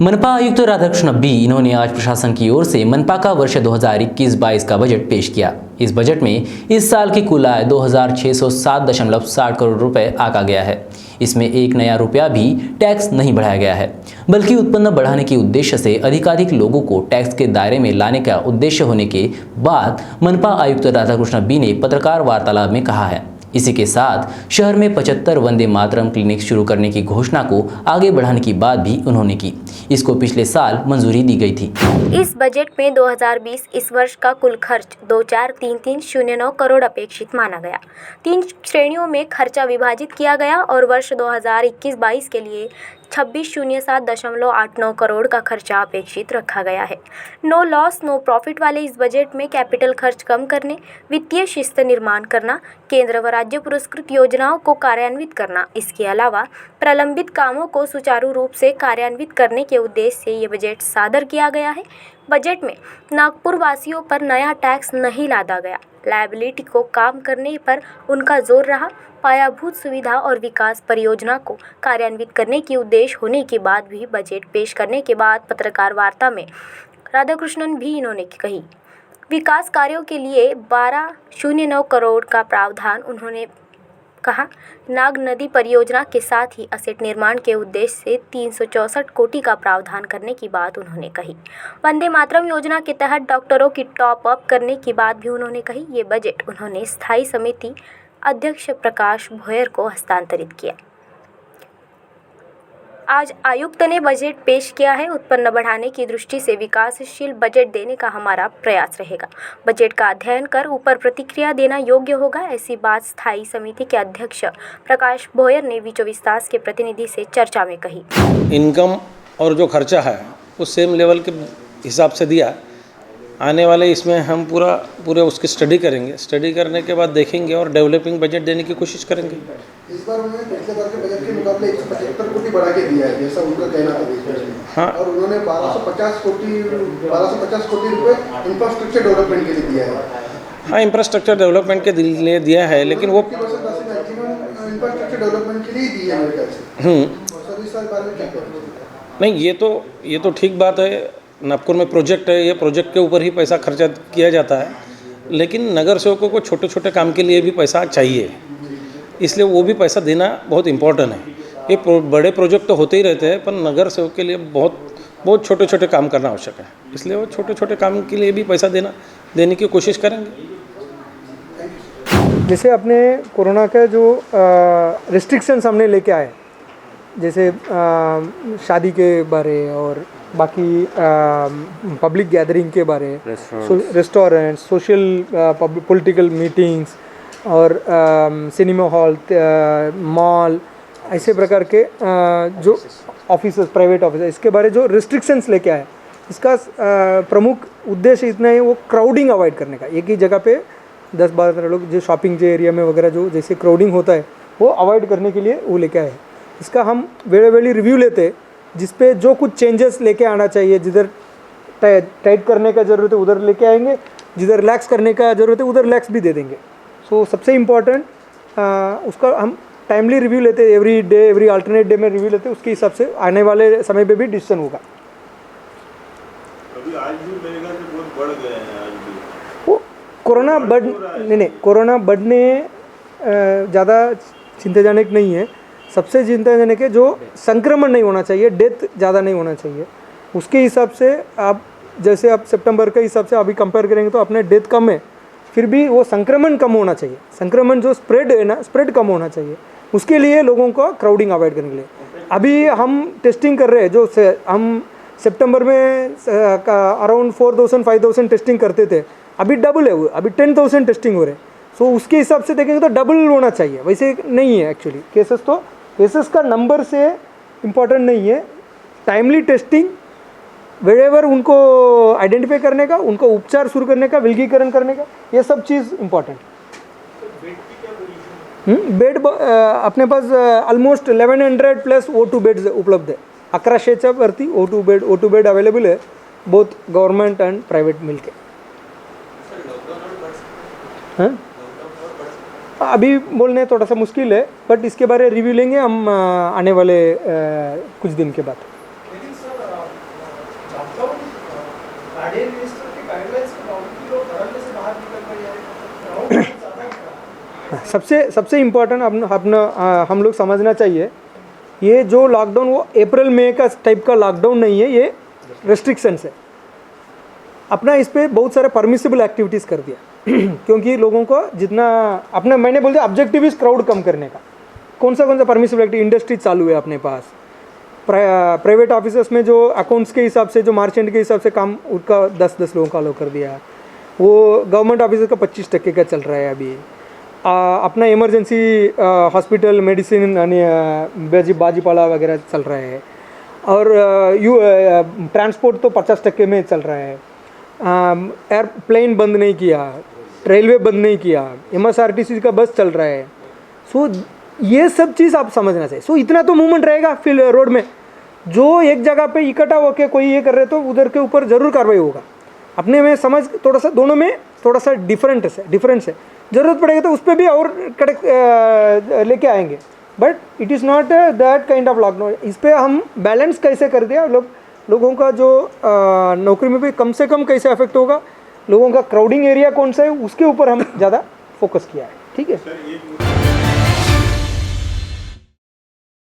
मनपा आयुक्त राधाकृष्ण बी इन्होंने आज प्रशासन की ओर से मनपा का वर्ष 2021-22 का बजट पेश किया। इस बजट में इस साल की कुल आय 2607.60 करोड़ रुपए आका गया है। इसमें एक नया रुपया भी टैक्स नहीं बढ़ाया गया है, बल्कि उत्पन्न बढ़ाने के उद्देश्य से अधिकाधिक लोगों को टैक्स के दायरे में लाने का उद्देश्य होने के बाद मनपा आयुक्त राधाकृष्ण बी ने पत्रकार वार्तालाप में कहा है। इसी के साथ शहर में 75 वंदे मातरम क्लिनिक शुरू करने की घोषणा को आगे बढ़ाने की बात भी उन्होंने की। इसको पिछले साल मंजूरी दी गई थी। इस बजट में 2020 इस वर्ष का कुल खर्च 2,43,309 करोड़ अपेक्षित माना गया। 3 श्रेणियों में खर्चा विभाजित किया गया और वर्ष 2021-22 के लिए 2607.89 करोड़ का खर्चा अपेक्षित रखा गया है। नो लॉस नो प्रॉफिट वाले इस बजट में कैपिटल खर्च कम करने, वित्तीय शिस्त निर्माण करना, केंद्र व राज्य पुरस्कृत योजनाओं को कार्यान्वित करना, इसके अलावा प्रलंबित कामों को सुचारू रूप से कार्यान्वित करने के उद्देश्य से ये बजट सादर किया गया है। बजट में नागपुर वासियों पर नया टैक्स नहीं लादा गया। लायबिलिटी को काम करने पर उनका जोर रहा। पायाभूत सुविधा और विकास परियोजना को कार्यान्वित करने की उद्देश्य होने के बाद भी बजट पेश करने के बाद पत्रकार वार्ता में राधाकृष्णन भी इन्होंने कही। विकास कार्यों के लिए 1209 करोड़ का प्रावधान उन्होंने कहा। नाग नदी परियोजना के साथ ही असेट निर्माण के उद्देश्य से 364 कोटि का प्रावधान करने की बात उन्होंने कही। वंदे मातरम योजना के तहत डॉक्टरों की टॉप अप करने की बात भी उन्होंने कही। ये बजट उन्होंने स्थायी समिति अध्यक्ष प्रकाश भोयर को हस्तांतरित किया। आज आयुक्त ने बजट पेश किया है। उत्पन्न बढ़ाने की दृष्टि से विकासशील बजट देने का हमारा प्रयास रहेगा। बजट का अध्ययन कर ऊपर प्रतिक्रिया देना योग्य होगा, ऐसी बात स्थायी समिति के अध्यक्ष प्रकाश भोयर ने विचोविस्तास के प्रतिनिधि से चर्चा में कही। इनकम और जो खर्चा है वो सेम लेवल के हिसाब से दिया। आने वाले इसमें हम पूरे उसकी स्टडी करेंगे। स्टडी करने के बाद देखेंगे और डेवलपिंग बजट देने की कोशिश करेंगे। इस बार उन्होंने पिछले बार के बजट के मुकाबले 175 कोटि बढ़ा के दिया है, जैसा उनका कहना था। हाँ, और उन्होंने 1250 कोटि रुपए इंफ्रास्ट्रक्चर डेवलपमेंट के लिए दिया है। हाँ, इंफ्रास्ट्रक्चर डेवलपमेंट के लिए दिया है, लेकिन वो इंफ्रास्ट्रक्चर डेवलपमेंट के लिए दी है मेरे ख्याल से। इस बारे में क्या कहेंगे? नहीं, ये तो ठीक बात है। नागपुर में प्रोजेक्ट है, ये प्रोजेक्ट के ऊपर ही पैसा खर्चा किया जाता है, लेकिन नगर सेवकों को छोटे छोटे काम के लिए भी पैसा चाहिए, इसलिए वो भी पैसा देना बहुत इम्पोर्टेंट है। ये बड़े प्रोजेक्ट तो होते ही रहते हैं, पर नगर सेवक के लिए बहुत छोटे छोटे काम करना आवश्यक है, इसलिए वो छोटे छोटे काम के लिए भी पैसा देने की कोशिश करेंगे। जैसे अपने कोरोना का जो रिस्ट्रिक्शंस हमने लेके आए, जैसे शादी के बारे और बाकी पब्लिक गैदरिंग के बारे, रेस्टोरेंट, सोशल पॉलिटिकल मीटिंग्स और सिनेमा हॉल, मॉल, ऐसे प्रकार के जो ऑफिस, प्राइवेट ऑफिस, इसके बारे जो रिस्ट्रिक्शंस लेके आए, इसका प्रमुख उद्देश्य इतना है, वो क्राउडिंग अवॉइड करने का। एक ही जगह पे 10-12 लोग जो शॉपिंग के एरिया में वगैरह जो जैसे क्राउडिंग होता है वो अवॉइड करने के लिए वो लेके आए। इसका हम वेली रिव्यू लेते, जिस पे जो कुछ चेंजेस लेके आना चाहिए, जिधर टाइट करने का ज़रूरत है उधर लेके आएंगे, जिधर रिलैक्स करने का ज़रूरत है उधर रिलैक्स भी दे देंगे। सो सबसे इम्पॉर्टेंट उसका हम टाइमली रिव्यू लेते, every day, every alternate day में रिव्यू लेते, उसके हिसाब से आने वाले समय पे भी डिसीजन होगा। अभी आज भी महंगा तो बहुत बढ़ गया है। आज भी वो कोरोना बढ़ने ज़्यादा चिंताजनक नहीं है। सबसे चिंताजनक है जो संक्रमण नहीं होना चाहिए, डेथ ज़्यादा नहीं होना चाहिए। उसके हिसाब से आप जैसे आप सितंबर के हिसाब से अभी कंपेयर करेंगे तो अपने डेथ कम है, फिर भी वो संक्रमण कम होना चाहिए। संक्रमण जो स्प्रेड है ना, स्प्रेड कम होना चाहिए। उसके लिए लोगों को क्राउडिंग अवॉइड करने के लिए अभी हम टेस्टिंग कर रहे हैं। जो हम सितंबर में अराउंड 4,000-5,000 टेस्टिंग करते थे, अभी डबल है, वो अभी 10,000 टेस्टिंग हो रहे हैं। सो उसके हिसाब से देखेंगे तो डबल होना चाहिए, वैसे नहीं है एक्चुअली। केसेस का नंबर से इम्पोर्टेंट नहीं है, टाइमली टेस्टिंग, वेरेवर उनको आइडेंटिफाई करने का, उनको उपचार शुरू करने का, विलगीकरण करने का, ये सब चीज़ इम्पॉर्टेंट। बेड अपने पास ऑलमोस्ट 1100 प्लस O2 बेड्स उपलब्ध है। 1100च्या वरती O2 बेड अवेलेबल है, बोथ गवर्नमेंट एंड प्राइवेट मिलके। हाँ, अभी बोलने थोड़ा सा मुश्किल है, बट इसके बारे रिव्यू लेंगे हम आने वाले कुछ दिन के बाद। सबसे इम्पोर्टेंट हम लोग समझना चाहिए, ये जो लॉकडाउन वो अप्रैल मई का टाइप का लॉकडाउन नहीं है, ये रेस्ट्रिक्शंस है। अपना इस पर बहुत सारे परमिसिबल एक्टिविटीज़ कर दिया क्योंकि लोगों को जितना अपना मैंने बोल दिया ऑब्जेक्टिव इज क्राउड कम करने का। कौन सा परमिसिबल एक्टिविटी इंडस्ट्री चालू है अपने पास, प्राइवेट ऑफिसर्स में जो अकाउंट्स के हिसाब से जो मार्चेंट के हिसाब से काम उनका 10-10 लोगों का अलाउ कर दिया, वो गवर्नमेंट ऑफिसर्स का 25% का चल रहा है अभी। अपना इमरजेंसी हॉस्पिटल मेडिसिन आणि भाजीपाला वगैरह चल रहा है, और ट्रांसपोर्ट तो 50% में चल रहा है। एयरप्लेन बंद नहीं किया, रेलवे बंद नहीं किया, MSRTC का बस चल रहा है। सो ये सब चीज़ आप समझना चाहिए। सो इतना तो मूवमेंट रहेगा फिर रोड में, जो एक जगह पे इकट्ठा होकर कोई ये कर रहे तो उधर के ऊपर ज़रूर कार्रवाई होगा। अपने में समझ थोड़ा सा, दोनों में थोड़ा सा डिफरेंस है। ज़रूरत पड़ेगा तो उस पर भी और कड़क लेके आएंगे, but it is not that kind of lockdown. इस पर हम बैलेंस कैसे कर दिया, लोगों का जो नौकरी में भी कम से कम कैसे अफेक्ट होगा, लोगों का क्राउडिंग एरिया कौन सा है, उसके ऊपर हम ज़्यादा फोकस किया है। ठीक है।